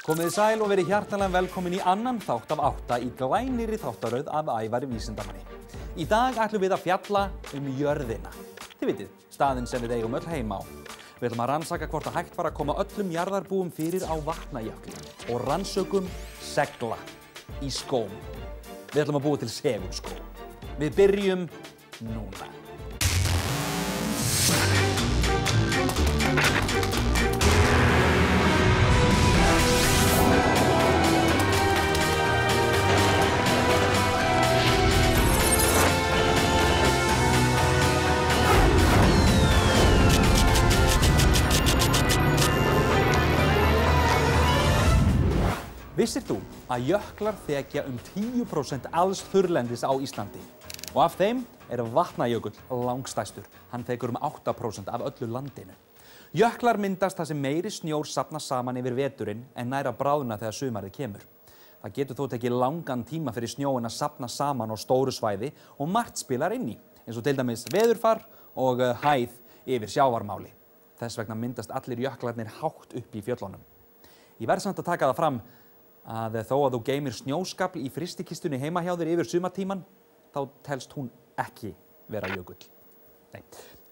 Komið þið sæl og verið hjartanlega velkomin í annan þátt af 8 í glænýrri þáttaröð af Ævari vísindamanni. Í dag ætlum við að fjalla jörðina. Þið vitið, staðinn sem við eigum öll heima á. Við ætlum að rannsaka hvort að hægt var að koma öllum jarðarbúum fyrir á Vatnajökli og rannsökum segla í skóm. Við ætlum að búa til segulskó. Við byrjum núna. Vissir þú að jöklar þekja 10% alls þurrlendis á Íslandi? Og af þeim er Vatnajökull langstærstur. Hann þekur 8% af öllu landinu. Jöklar myndast þar sem meiri snjór safnast saman yfir veturinn en nær að bráðna þegar sumarið kemur. Það getur þó tekið langan tíma fyrir snjóinn að safna saman á stóru svæði og margt spilar inn í, eins og til dæmis veðurfar og hæð yfir sjávarmáli. Þess vegna myndast allir jöklarnir hátt upp í fjöllunum. Ég verð samt að taka það fram að þó að þú geymir snjóskafl í frystikistunni heima hjá þér yfir sumartíman, þá telst hún ekki vera jökull. Nei.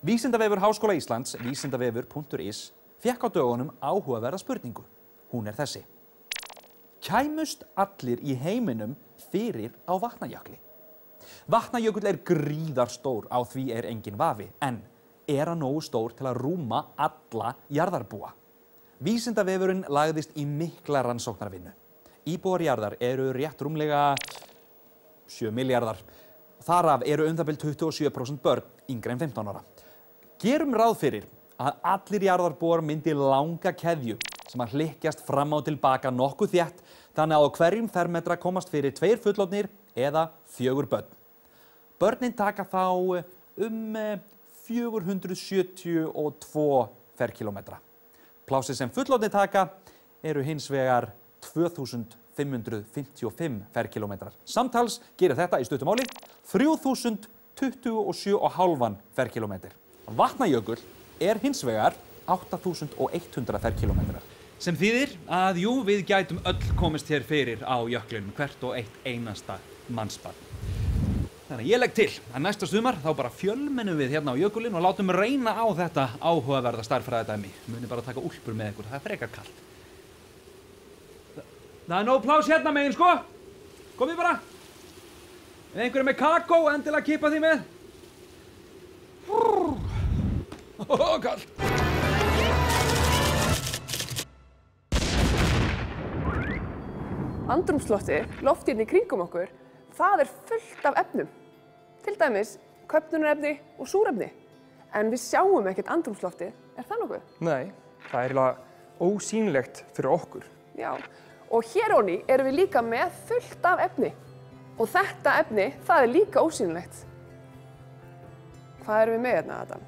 Vísindavefur Háskóla Íslands, vísindavefur.is, fékk á dögunum áhugaverða spurningu. Hún er þessi. Kæmust allir í heiminum fyrir á Vatnajökli? Vatnajökull er gríðarstór, á því er engin vafi, en er hann nógu stór til að rúma alla jarðarbúa? Vísindavefurinn lagðist í mikla rannsóknarvinnu. Íbúar jarðar eru rétt rúmlega 7 milljarðar. Þar af eru það bil 27% börn yngri en 15 ára. Gerum ráð fyrir að allir jarðarbúar myndi langa keðju sem að hlykkjast fram á tilbaka nokkuð þétt, þannig að á hverjum fermetra komast fyrir 2 fullorðnir eða 4 börn. Börnin taka þá 472 ferkílómetra. Plássið sem fullorðnir taka eru hins vegar 2555 ferkílómetrar. Samtals gerir þetta í stuttu máli 3027,5 ferkílómetrar. Vatnajökull er hins vegar 8100 ferkílómetrar. Sem þýðir að jú, við gætum öll komist hér fyrir á jöklinum, hvert og eitt einasta mannsbarn. Þannig að ég legg til að næsta sumar þá bara fjölmennum við hérna á jökulinn og látum reyna á þetta áhugaverða stærðfræðidæmi. Munið bara taka úlpur með ykkur, það er frekar kalt. Það er nóg pláss hérna megin, sko. Komið bara. Ef einhver er með kakó, endilega kippa því með. Kalt. Andrúmsloftið, loftið í kringum okkur, það er fullt af efnum. Til dæmis köfnunarefni og súrefni. En við sjáum ekkert andrúmsloftið, er það nokkuð? Nei, það er eiginlega ósýnilegt fyrir okkur. Já, og hér ofan í erum við líka með fullt af efni. Og þetta efni, það er líka ósýnilegt. Hvað erum við með hérna, Adam?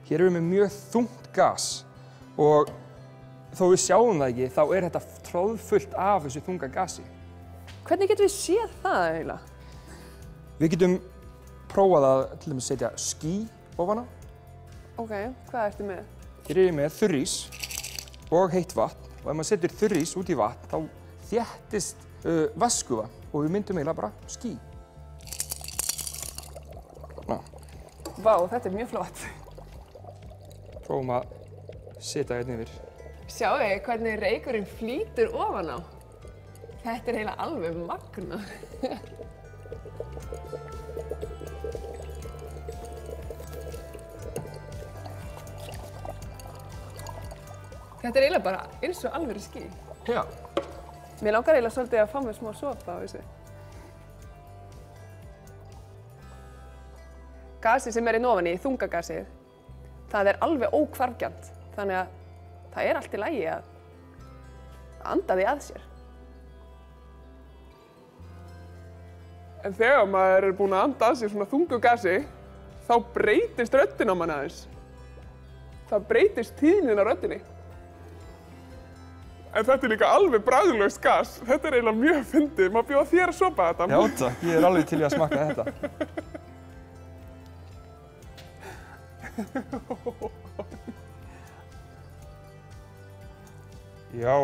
Hér erum við mjög þungt gas og þó við sjáum það ekki, þá er þetta tróðfullt af þessu þunga gasi. Hvernig getum við séð það eiginlega? Við getum prófað að til dæmis setja ský ofan á. Ok, hvað ertu með? Hér er ég með þurrís og heitt vatn og ef maður setur þurrís út í vatn þá þéttist vatnsgufa og við myndum eiginlega bara ský. Ná. Vá, þetta er mjög flott. Prófum að setja hérna yfir. Sjáu þið hvernig reykurinn flýtur ofan á. Þetta er eiginlega alveg magnað. Þetta er eiginlega bara eins og alvöru ský. Já. Mér langar eiginlega svolítið að fá mér smá sopa á þessu. Gasið sem er í ofan í, þungagasið, það er alveg óhvarfgjarnt. Þannig að það er allt í lagi að anda því að sér. En þegar maður er búinn að anda að sér svona þungu gasi, þá breytist röddin á manni aðeins. Það breytist tíðnin á röddinni. En þetta er líka alveg bragðlaust gas. Þetta er eiginlega mjög fyndið. Má bjóða þér að sopa þetta? Já takk, ég er alveg til í að smakka þetta. Já,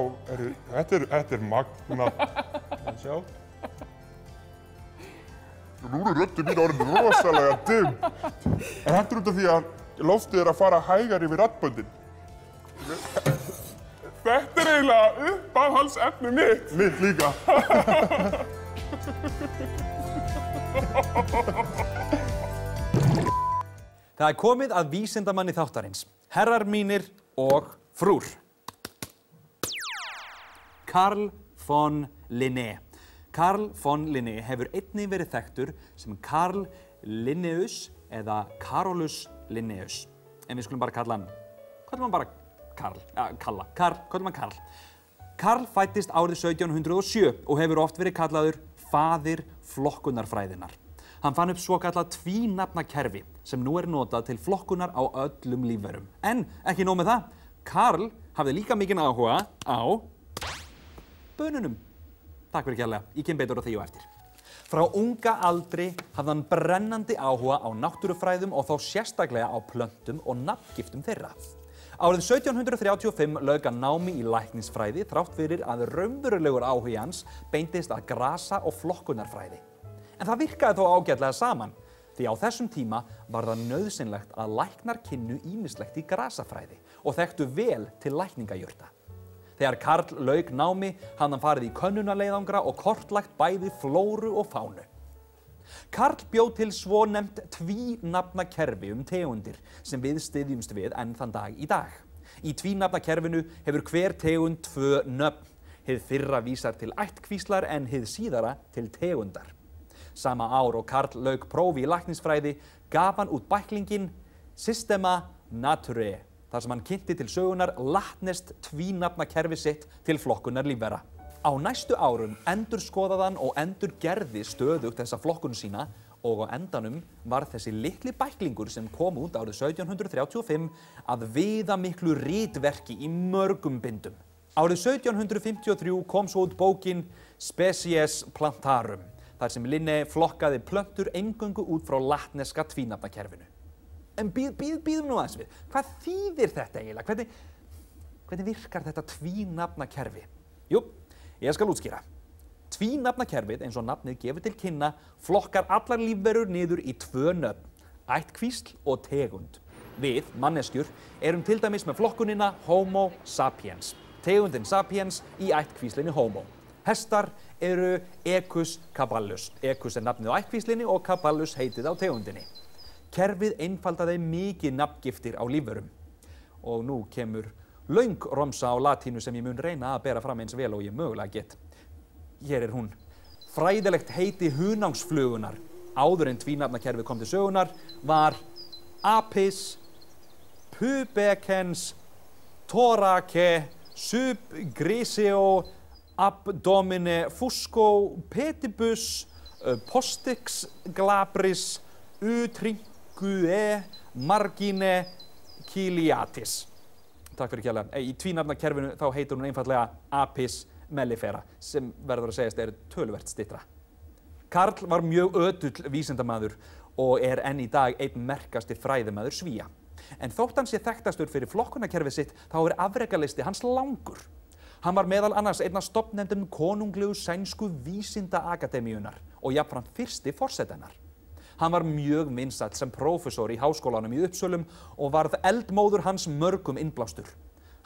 þetta magnað. Sjá. Nú röddin mín orðin rosalega dimm. En þetta út af því að loftið að fara hægar yfir raddböndin. Þetta eiginlega uppáhaldsefni mitt. Mitt líka. Það komið að vísindamanni þáttarins. Herrar mínir og frúr. Carl von Linné. Carl von Linné hefur einnig verið þekktur sem Carl Linnaeus eða Carolus Linnaeus. En við skulum bara kalla hann, kallum hann bara Carl. Carl fæddist árið 1707 og hefur oft verið kallaður faðir flokkunarfræðinnar. Hann fann upp svokallað tvínafnakerfi sem nú notað til flokkunar á öllum lífverum. En ekki nóg með það, Carl hafði líka mikinn áhuga á bönunum. Takk fyrir kærlega, ég kem betur á því og eftir. Frá unga aldri hafði hann brennandi áhuga á náttúrufræðum og þó sérstaklega á plöntum og nafngiftum þeirra. Árið 1735 lauk hann námi í læknisfræði þrátt fyrir að raunverulegur áhugi hans beindist að grasa- og flokkunarfræði. En það virkaði þó ágætlega saman, því á þessum tíma var það nauðsynlegt að læknar kynnu ýmislegt í grasafræði og þekktu vel til lækningajurta. Þegar Carl lauk námi hafði hann farið í könnunarleiðangra og kortlagt bæði flóru og fánu. Carl bjó til svonefnt tvínafnakerfi tegundir sem við styðjumst við enn þann dag í dag. Í tvínafnakerfinu hefur hver tegund 2 nöfn. Hið fyrra vísar til ættkvíslar en hið síðara til tegundar. Sama ár og Carl lauk prófi í læknisfræði gaf hann út bæklinginn Systema Naturae, þar sem hann kynnti til sögunar latneskt tvínafnakerfi sitt til flokkunar lífvera. Á næstu árum endurskoðaði hann og endurgerði stöðugt þessa flokkun sína og á endanum var þessi litli bæklingur sem kom út árið 1735 að viðamiklu ritverki í mörgum bindum. Árið 1753 kom svo út bókin Species Plantarum, þar sem Linné flokkaði plöntur eingöngu út frá latneska tvínafnakerfinu. En bíðum nú aðeins við. Hvað þýðir þetta eiginlega? Hvernig virkar þetta tvínafnakerfi? Jú, ég skal útskýra. Tvínafnakerfið, eins og nafnið gefur til kynna, flokkar allar lífverur niður í 2 nöfn, ættkvísl og tegund. Við, manneskjur, erum til dæmis með flokkunina Homo sapiens, tegundin sapiens í ættkvíslinni Homo. Hestar eru Equus caballus. Equus nafnið á ættkvíslinni og caballus heitið á tegundinni. Kerfið einfaldaði mikið nafngiftir á lífverum. Og nú kemur löng romsa á latínu sem ég mun reyna að bera fram eins vel og ég mögulega get. Hér hún. Fræðilegt heiti hunangsflugunar áður en tvínafnakerfið kom til sögunar var Apis pubescens thorace subgriseo abdomine fusco pedibus postix glabris utringue margine ciliatis. Takk fyrir kærlega. Í tvínafnakerfinu þá heitir hún einfallega Apis mellifera, sem verður að segjast töluvert styttra. Carl var mjög ötull vísindamaður og enn í dag einn merkasti fræðimaður Svía. En þótt hann sé þekktastur fyrir flokkunarkerfið sitt, þá afrekalisti hans langur. Hann var meðal annars einn af stofnendum konunglegu sænsku vísindaakademíunar og jafnframt fyrsti forseti hennar. Hann var mjög vinsæll sem prófessor í háskólanum í Uppsölum og varð eldmóður hans mörgum innblástur.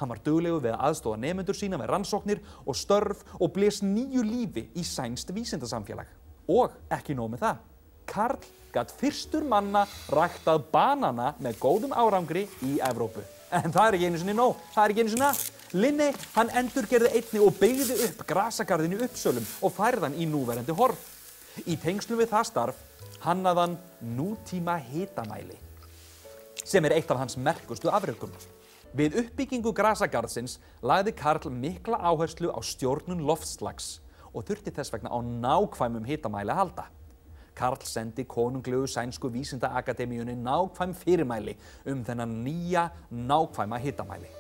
Hann var duglegur við að aðstoða nemendur sína með rannsóknir og störf og blés nýju lífi í sænskt vísindasamfélag. Og ekki nóg með það. Carl gat fyrstur manna ræktað banana með góðum árangri í Evrópu. En það ekki einu sinni nóg, það ekki einu sinni allt. Linné, hann endurgerði einnig og byggði upp grasagarðinn í Uppsölum og færði hann í núverandi horf. Í tengslum við það starf hannaði hann nútíma hitamæli, sem eitt af hans merkustu afrekum. Við uppbyggingu grasagarðsins lagði Carl mikla áherslu á stjórnun loftslags og þurfti þess vegna á nákvæmum hitamæli að halda. Carl sendi konunglegu sænsku vísindaakademíunni nákvæm fyrirmæli þennan nýja nákvæma hitamæli.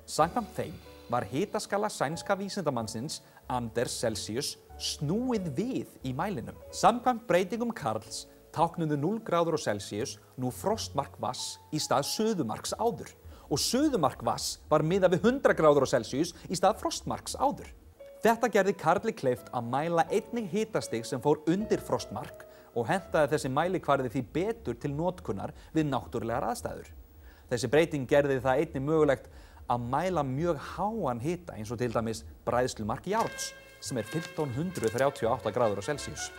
Samkvæmt þeim var hitaskala sænska vísindamannsins Anders Celsius snúið við í mælinum. Samkvæmt breytingum Carls táknuðu 0 gráður á Celsius nú frostmark vatns í stað suðumarks áður og suðumark vatns var miðað við 100 gráður Celsius í stað frostmarks áður. Þetta gerði Karli kleift að mæla einnig hitastig sem fór undir frostmark og hentaði þessi mælikvarði því betur til notkunar við náttúrulegar aðstæður. Þessi breyting gerði það einnig mögulegt að mæla mjög háan hita eins og til dæmis bræðslumark járns sem 1538 gráður Celsius.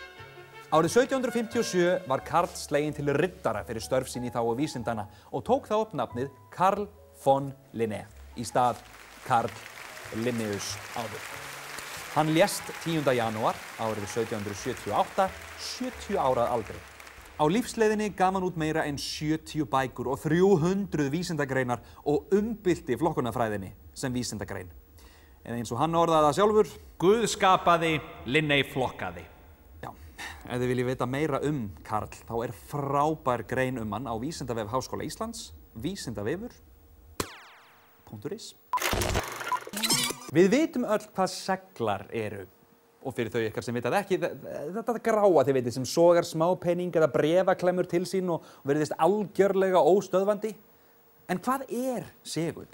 Árið 1757 var Karl sleginn til riddara fyrir störf sín í þágu vísindana og tók þá upp nafnið Carl von Linné í stað Karl Linnaeus áður. Hann lést 10. janúar árið 1778, 70 ára að aldri. Á lífsleiðinni gaf hann út meira en 70 bækur og 300 vísindagreinar og umbylti flokkunarfræðinni sem vísindagrein. En eins og hann orðaði það sjálfur, Guð skapaði, Linné flokkaði. Já, ef þið viljið vita meira Karl, þá frábær grein hann á Vísindavef Háskóla Íslands, vísindavefur.is. Við vitum öll hvað seglar eru. Og fyrir þau ykkar sem vita það ekki, þetta gráa þið veitir sem sogar smápening eða bréfaklemmur til sín og virðist algjörlega óstöðvandi. En hvað segull?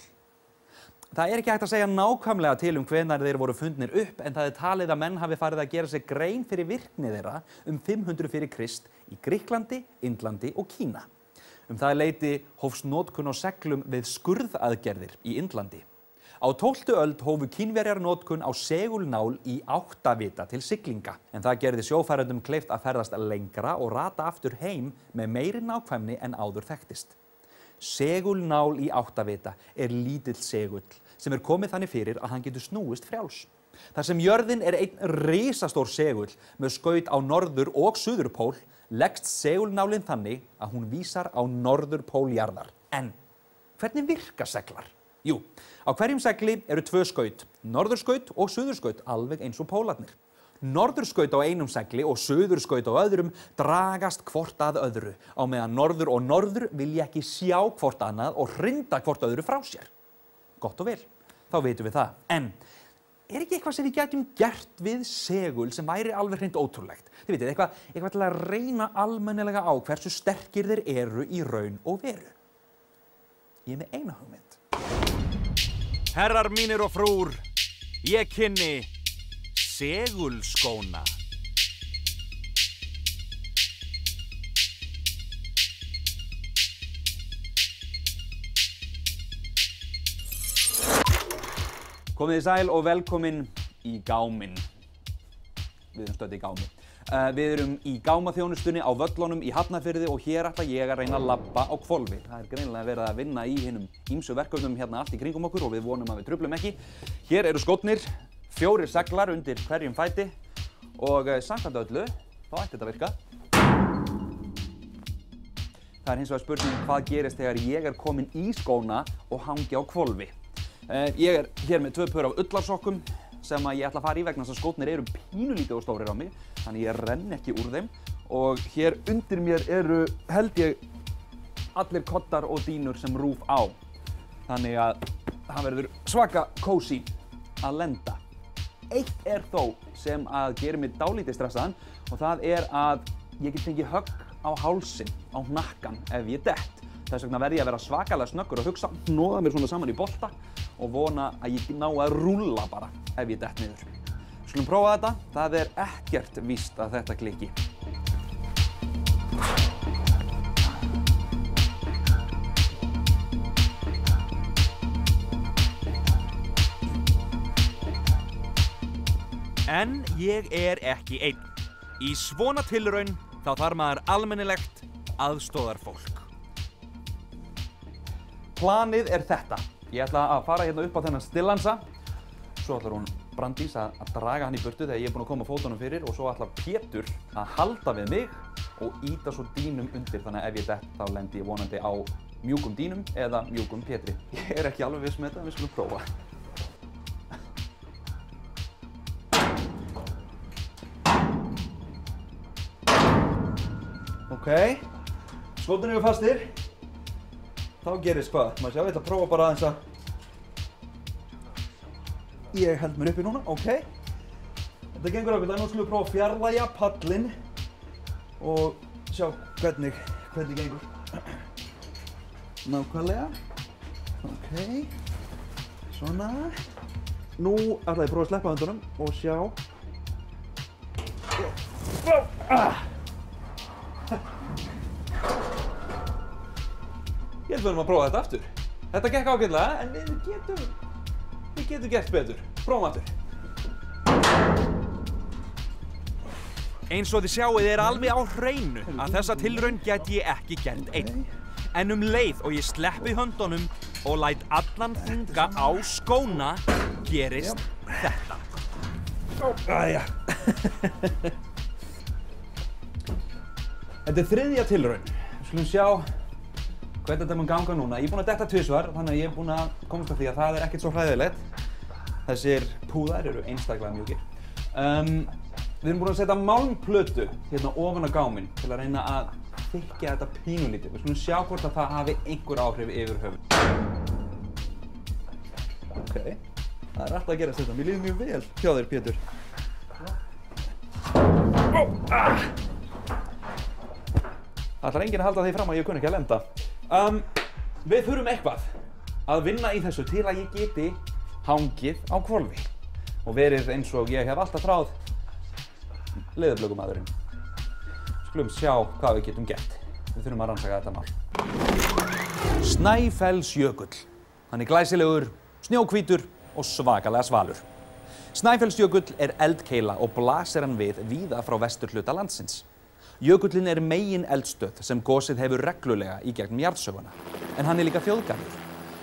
Það ekki hægt að segja nákvæmlega til hvenær þeir voru fundnir upp, en það talið að menn hafi farið að gera sér grein fyrir virkni þeirra 500 fyrir Krist í Grikklandi, Indlandi og Kína. Það leyti hófst notkun á seglum við skurðaðgerðir í Indlandi. Á 12. öld hófu Kínverjar notkun á segulnál í áttavita til siglinga, en það gerði sjófarendum kleift að ferðast lengra og rata aftur heim með meiri nákvæmni en áður þekktist. Segulnál í áttavita lítill segull sem komið þannig fyrir að hann getur snúist frjáls. Þar sem jörðin einn risastór segull með skaut á norður- og suðurpól, leggst segulnálin þannig að hún vísar á norðurpól jarðar. En hvernig virka seglar? Jú, á hverjum segli eru 2 skaut, norðurskaut og suðurskaut, alveg eins og pólarnir. Norðurskaut á einum segli og suðurskaut á öðrum dragast hvort að öðru, á meðan norður og norður vilja ekki sjá hvort annað og hrinda hvort öðru frá sér. Gott og vel, þá vitum við það. En ekki eitthvað sem við gætum gert við segul sem væri alveg hreint ótrúlegt? Þið vitið, eitthvað til að reyna almennilega á hversu sterkir þeir eru í raun og veru. Ég með eina hugmynd. Herrar mínir og frúr, ég kynni segulskóna. Komið þið sæl og velkomin í gáminn. Við erum stödd í gámi. Við erum í gámaþjónustunni á Völlunum í Hafnarfirði og hér ætla ég að reyna að labba á hvolfi. Það greinilega verið að vinna í hinum ýmsu verkefnum hérna allt í kringum okkur og við vonum að við truflum ekki. Hér eru skórnir, 4 seglar undir hverjum fæti og samkvæmt öllu, þá ætti þetta að virka. Það hins vegar spurning hvað gerist þegar ég komin í skóna og hangi á hvolfi. Ég hér með 2 pör af ullarsokkum sem ég ætla að fara í vegna þess að skórnir eru pínulítið og stórir á mig, þannig ég renn ekki úr þeim. Og hér undir mér eru, held ég, allir koddar og dýnur sem rúf á. Þannig að það verður svaka kósí að lenda. Eitt þó sem að gerir mig dálítið stressaðan og það að ég get fengið högg á hálsinn, á hnakkan ef ég dett. Þess vegna verð ég að vera svakalega snöggur og hugsa, hnoða mér svona saman í bolta og vona að ég ná að rúlla bara ef ég dett niður. Við skulum prófa þetta, það ekkert víst að þetta klikki. En ég ekki einn. Í svona tilraun þá þarf maður almennilegt aðstoðarfólk. Planið þetta. Ég ætla að fara hérna upp á þennan stillansa. Svo ætlar hún Brandís að draga hann í burtu þegar ég búinn að koma fótunum fyrir og svo ætlar Pétur að halda við mig og ýta svo dýnum undir þannig að ef ég dett þá lendi ég vonandi á mjúkum dýnum eða mjúkum Pétri. Ég ekki alveg viss með þetta, við skulum prófa. Ok, skótin eru fastir. Þá gerist hvað? Maður sjá, ég ætla að prófa bara aðeins að ég held mér uppi núna, ok. Þetta gengur ágætlega, nú skulum við prófa að fjarlægja pallinn og sjá hvernig gengur. Nákvæmlega. Ok, svona. Nú ætla ég að prófa að sleppa höndunum og sjá. Ég held við erum að prófa þetta aftur. Þetta gekk ágætlega, en við getum gert betur. Prófum aftur. Eins og þið sjáið er alveg á hreinu að þessa tilraun gæti ég ekki gert einn. En leið og ég sleppi höndunum og læt allan þunga á skóna gerist þetta. Æja. Þetta er þriðja tilraun. Við skulum sjá hvernig þetta mun ganga núna. Ég er búinn að detta tvisvar, þannig að ég er búinn að komast að því að það er ekkert svo hræðilegt. Þessir púðar eru einstaklega mjúkir. Við erum búin að setja málmplötu hérna ofan á gáminn til að reyna að þykkja þetta pínulítið. Við skulum sjá hvort að það hafi einhver áhrif yfir höfuð. Ok, það er alltaf að gerast þetta. Mér líður mjög vel hjá þér, Pétur. Það ætlar enginn að halda því fram að ég kunni ekki að lenda. Við þurfum eitthvað að vinna í þessu til að ég geti hangið á hvolfi og verið eins og ég hef alltaf þráð leðurblökumaðurinn. Skulum sjá hvað við getum gert. Við þurfum að rannsaka þetta mál. Snæfellsjökull. Hann er glæsilegur, snjóhvítur og svakalega svalur. Snæfellsjökull er eldkeila og blasir hann við víða frá vesturhluta landsins. Jökullinn er megin eldstöð sem gosið hefur reglulega í gegnum jarðsöguna. En hann er líka þjóðgarður.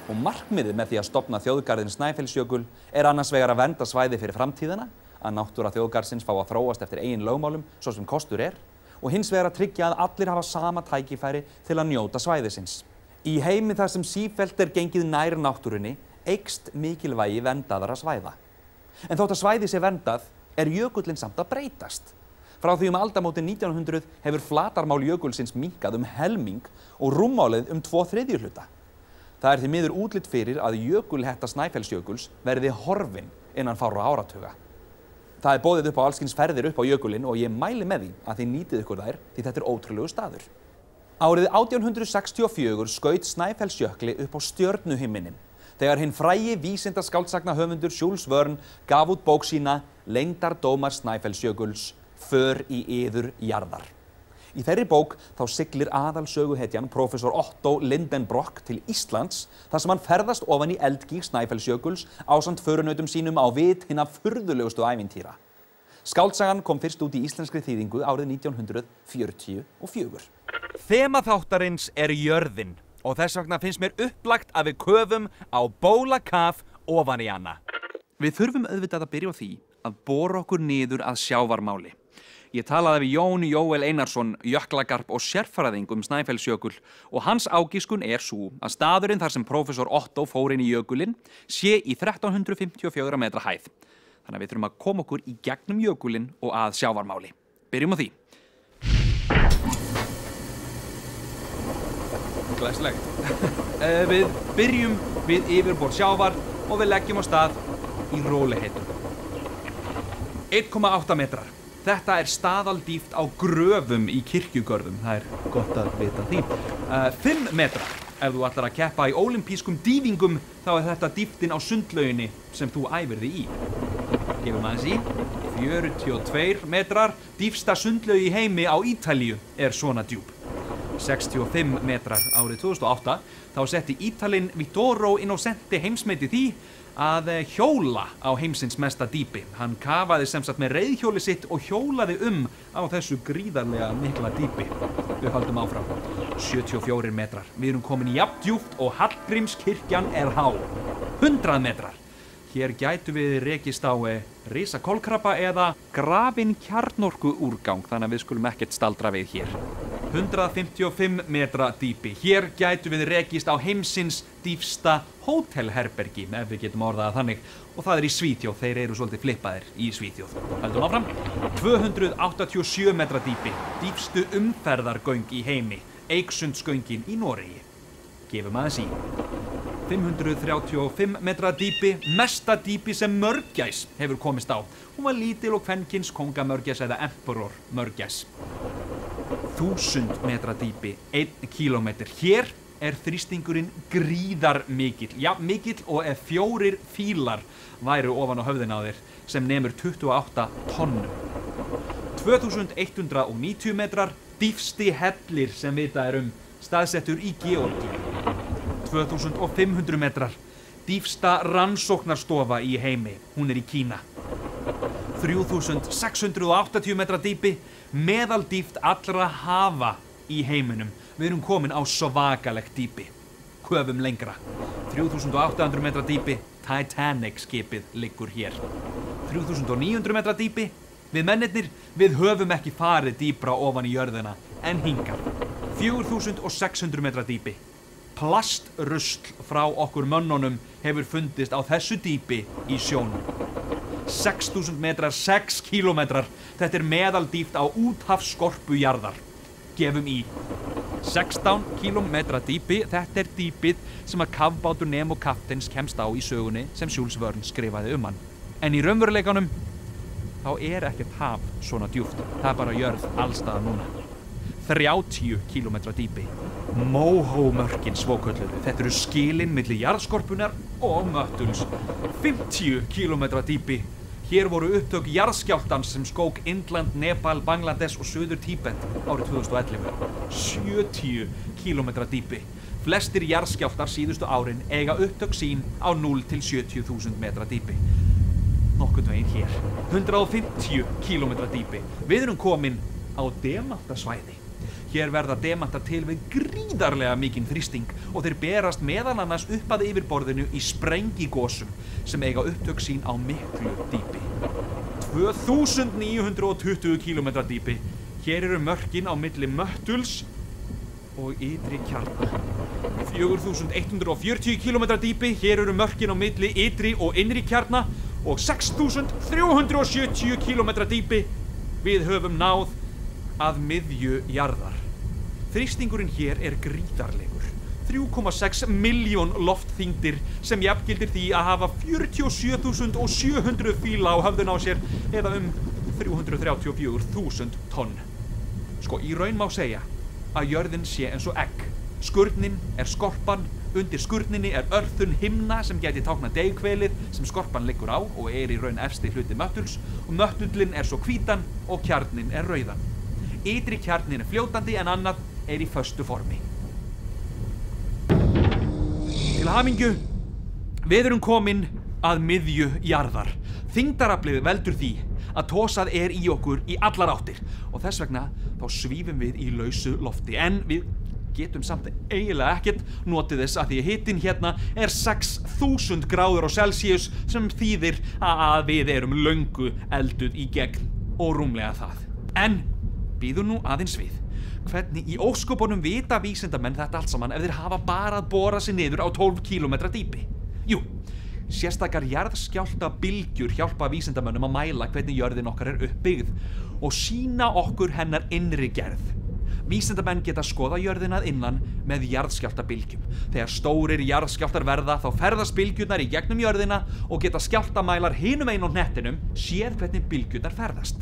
Og markmiðið með því að stofna þjóðgarðinn Snæfellsjökull er annars vegar að vernda svæði fyrir framtíðina, að náttúra þjóðgarðsins fá að þróast eftir eigin lögmálum, svo sem kostur er, og hins vegar að tryggja að allir hafa sama tækifæri til að njóta svæðisins. Í heimi þar sem sífellt er gengið nær náttúrunni, eykst mikilvægi verndaðra svæða. En þótt að svæði sé verndað, er jökullinn samt að breytast. Frá því aldamótin 1900 hefur flatarmál jökulsins minnkað helming og rúmmálið 2/3 hluta. Það er því miður útlit fyrir að jökulhetta Snæfellsjökuls verði horfin innan fárra áratuga. Það er boðið upp á alls kyns ferðir upp á jökulinn og ég mæli með því að þið nýtið ykkur þær því þetta er ótrúlegur staður. Árið 1864 skaut Snæfellsjökli upp á stjörnuhiminin þegar hinn frægi vísindaskáldsagnahöfundur Jules Verne gaf út bók sína Leyndardómar Snæfellsjökuls, för í iður jarðar. Í þeirri bók þá siglir aðalsöguhetjan prófessor Otto Lindenbrock til Íslands þar sem hann ferðast ofan í eldgíg Snæfellsjökuls ásamt förunautum sínum á vit hinna furðulegustu ævintýra. Skáldsagan kom fyrst út í íslenskri þýðingu árið 1944. Þema þáttarins er jörðin og þess vegna finnst mér upplagt að við köfum á bólakaf ofan í hana. Við þurfum auðvitað að byrja á því að bora okkur niður að sjávarmáli. Ég talaði við Jón Jóel Einarsson, jöklagarp og sérfræðing Snæfellsjökull og hans ágiskun er sú að staðurinn þar sem prófessor Otto fór inn í jökulinn sé í 1354 metra hæð. Þannig að við þurfum að koma okkur í gegnum jökulinn og að sjávarmáli. Byrjum á því. Glæsilegt. Við byrjum við yfirborð sjávar og við leggjum á stað í rólegheitum. 1,8 metrar. Þetta er staðaldýpt á gröfum í kirkjugörðum. Það er gott að vita því. 5 metrar. Ef þú ætlar að keppa í ólympískum dýfingum, þá er þetta dýptin á sundlauginni sem þú æfir þig í. Gefum aðeins í. 42 metrar. Dýpsta sundlaug í heimi á Ítalíu er svona djúp. 65 metrar árið 2008. Þá setti Ítalinn Vittorio Innocenti heimsmetið því að hjóla á heimsins mesta dýpi. Hann kafaði sem sagt með reiðhjóli sitt og hjólaði á þessu gríðarlega mikla dýpi. Við höldum áfram. 74 metrar. Við erum komin jafn djúpt og Hallgrímskirkjan er há. 100 metrar. Hér gætu við rekist á risakolkrabba eða grafinn kjarnorkuúrgang, þannig að við skulum ekkert staldra við hér. 155 metra dýpi. Hér gætu við rekist á heimsins dýpsta hótelherbergi, ef við getum orðað þannig. Og það er í Svíþjóð, þeir eru svolítið flippaðir í Svíþjóð. Höldum áfram. 287 metra dýpi. Dýpstu umferðargöng í heimi. Eikssundsgöngin í Noregi. Gefum aðeins í. 535 metra dýpi, mesta dýpi sem mörgæs hefur komist á. Hún var lítil og kvenkyns kongamörgæs eða emperor mörgæs. 1000 metra dýpi, 1 kílómetr. Hér er þrýstingurinn gríðarmikill, jafn mikill og ef 4 fílar væru ofan á höfðina á þér, sem nemur 28 tonnum. 2190 metrar, dýpsti hellir sem vitað staðsettur í Georgíu. 2500 metrar, dýpsta rannsóknarstofa í heimi, hún í Kína. 3680 metra dýpi, meðaldýpt allra hafa í heiminum. Við komin á svakalegt dýpi. Köfum lengra. 3800 metra dýpi, Titanic skipið liggur hér. 3900 metra dýpi, við mennirnir, við höfum ekki farið dýpra ofan í jörðina en hingað. 4600 metra dýpi. Plastrusl frá okkur mönnunum hefur fundist á þessu dýpi í sjónum. 6000 metrar, 6 kílómetrar. Þetta meðaldýpt á úthafsskorpu jarðar. Gefum í. 16 kílómetra dýpi, þetta dýpið sem að kafbátur Nemo kapteins kemst á í sögunni sem Jules Verne skrifaði hann. En í raunveruleikanum, þá ekkert haf svona djúpt. Það bara jörð allstaðar núna. 30 kílómetra dýpi. Mohó-mörkin svokölluðu. Þetta skilin milli jarðskorpunnar og Möttuls. 50 kílómetra dýpi. Hér voru upptök jarðskjálftans sem skók Indland, Nepal, Bangladesh og Suður Tíbet árið 2011. 70 kílómetra dýpi. Flestir jarðskjálftar síðustu árin eiga upptök sín á 0 til 70.000 metra dýpi. Nokkurn veginn hér. 150 kílómetra dýpi. Við komin á demantasvæði. Hér verða demantar til við gríðarlega mikinn þrýsting og þeir berast meðal annars upp að yfirborðinu í sprengigosum sem eiga upptök sín á miklu dýpi. 2920 kílómetra dýpi. Hér mörkin á milli Möttuls og ytri kjarna. 4140 kílómetra dýpi. Hér mörkin á milli ytri og innri kjarna og 6370 kílómetra dýpi. Við höfum náð að miðju jarðar. Þrýstingurinn hér gríðarlegur. 3,6 milljón loftþyngdir sem jafngildir því að hafa 47.700 fíla á höfðun á sér eða 334.000 tonn. Sko, í raun má segja að jörðin sé eins og egg. Skurnin skorpan, undir skurninni örþunn himna sem gæti táknað deigkvelið sem skorpan liggur á og í raun efsti hluti Möttuls og möttullinn svo hvítan og kjarninn rauðan. Ytri kjarninn fljótandi en annað í föstu formi. Til hamingju, við komin að miðju jarðar. Þyngdaraflið veldur því að tosað í okkur í allar áttir og þess vegna þá svífum við í lausu lofti en við getum samt eiginlega ekkert notið þess að því að hitinn hérna 6000 gráður á Celsius sem þýðir að við löngu elduð í gegn og rúmlega það. En bíðum nú aðeins við. Hvernig í ósköpunum vita vísindamenn þetta allt saman ef þeir hafa bara að bora sig niður á 12 kílómetra dýpi? Jú, sérstakar jarðskjálftabylgjur hjálpa vísindamönnum að mæla hvernig jörðin okkar uppbyggð og sýna okkur hennar innri gerð. Vísindamenn geta skoða jörðina að innan með jarðskjálftabylgjum. Þegar stórir jarðskjálftar verða þá ferðast bylgjurnar í gegnum jörðina og geta skjálftamælar hinum einn á hnettinum séð hvernig bylgjurnar ferðast.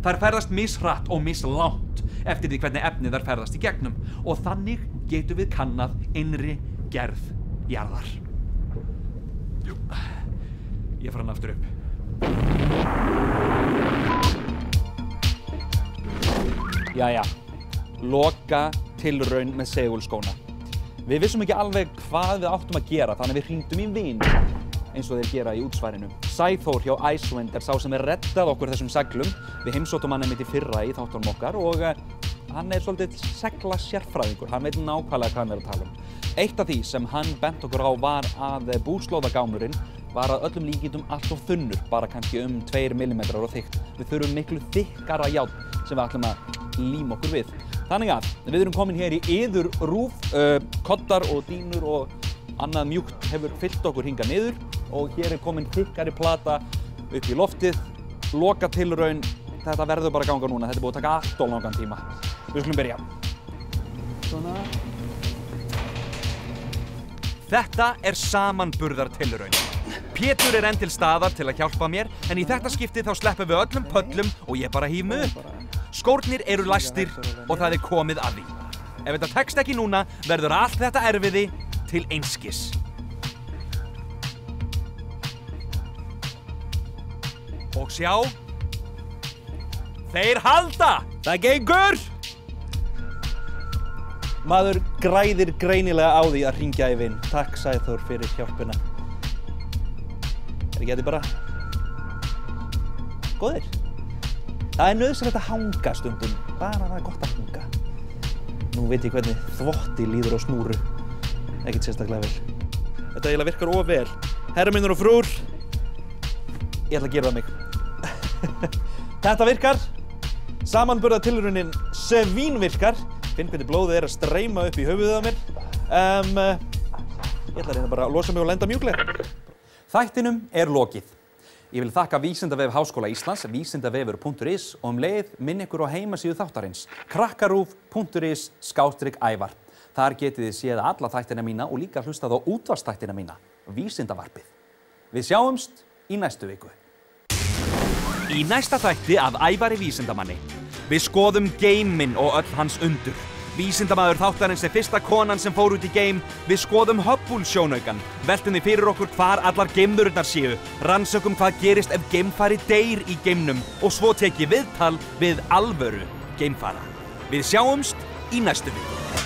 Þær ferðast mishratt og mislangt eftir því hvernig efnið þær ferðast í gegnum og þannig getum við kannað innri gerð jarðar. Jú, ég fara hann aftur upp. Jæja, loka tilraun með segulskóna. Við vissum ekki alveg hvað við áttum að gera þannig við hringdum í vin eins og þeir gera í útsværinu. Sæþór hjá Icewind sem reddað okkur þessum seglum. Við heimsóttum hann einmitt í fyrra í þáttunum okkar og hann svolítið segla sérfræðingur. Hann veit nákvæmlega hvað hann að tala Eitt af því sem hann bent okkur á var að búslóðagámurinn var að öllum líkindum allt of þunnur, bara kannski 2 millimetrar á þykkt. Við þurfum miklu þykkara járn sem við ætlum að líma okkur við. Þannig að við komin hér í iðurrúf, koddar og dýnur og annað mjúkt hefur fyllt okkur hingað niður og hér komin þykkari plata upp í loftið, loka tilraun. Þetta verður bara að ganga núna, þetta búið að taka allt of langan tíma. Við skulum byrja. Svona. Þetta samanburðartilraun. Pétur enn til staðar til að hjálpa mér, en í þetta skiptið þá sleppum við öllum pöllum og ég bara híf mig upp. Skórnir læstir og það komið að því. Ef þetta tekst ekki núna, verður allt þetta erfiði til einskis. Og sjá, þeir halda! Það gengur! Maður græðir greinilega á því að hringja í vin. Takk, Sæþór, fyrir hjálpina. Ekki þetta bara góðir? Það er nauðsynlegt að hanga stundum. Bara það er gott að hanga. Nú veit ég hvernig þvotti líður á snúru. Ekkert sérstaklega vel. Þetta eiginlega virkar of vel. Herra minnur og frúr, ég ætla að gera það mig. Þetta virkar. Samanburðartilraunin Svín virkar. Finn hvernig blóðið er að streyma upp í höfuðið á mér. Ég ætla að reyna bara að losa mig og lenda mjúklega. Þættinum er lokið. Ég vil þakka Vísindavef Háskóla Íslands, vísindavefur.is og leið minn ykkur á heimasíðu þáttarins, krakkarúv.is/Ævar. Þar getið þið séð alla þættina mína og líka hlustað á útvarpsþættina mína, Vísindavarpið. Við sjáumst í næstu viku. Í næsta þætti af Ævari vísindamanni. Við skoðum geiminn og öll hans undur. Vísindamaður þáttarins er fyrsta konan sem fór út í geim. Við skoðum Hubble sjónaukan, veltum því fyrir okkur hvar allar geimverurnar séu, rannsökum hvað gerist ef geimfari deyr í geimnum og svo tek ég viðtal við alvöru geimfara. Við sjáumst í næstu viku.